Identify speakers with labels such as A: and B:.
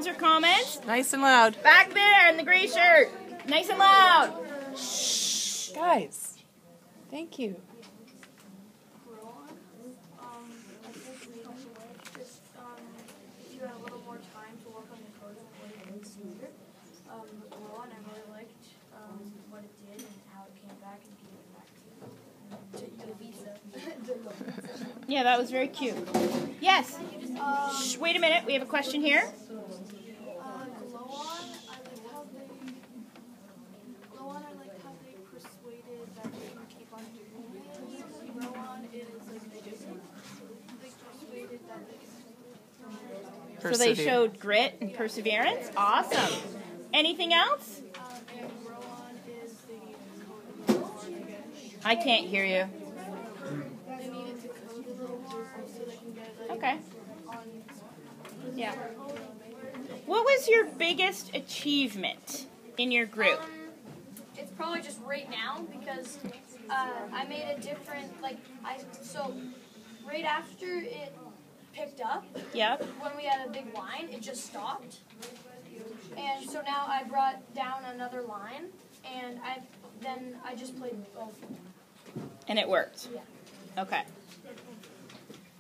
A: questions or comments?
B: Nice and loud.
A: Back there in the gray shirt. Nice and loud.
B: Shh. Guys. Thank you.
C: If you had a little more time to work on the code and play it smoother. Rowan, I really liked what it did and how it came back and gave it back to you.
A: Yeah, that was very cute. Yes. Shh, wait a minute. We have a question here.
C: Glow-on, I like how they persuaded that they can keep on doing it. Rowan is persuaded that they can.
A: So they showed grit and perseverance. Awesome. Anything else?
C: And Rowan is the code.
A: I can't hear you.
C: They needed to code a little more so they can get
A: Okay.
C: on.
A: Yeah. What was your biggest achievement in your group?
D: It's probably just right now because I made a different, so right after it picked up,
A: Yep.
D: when we had a big line, it just stopped. And so now I brought down another line, and I just played both.
A: And it worked.
D: Yeah.
A: Okay.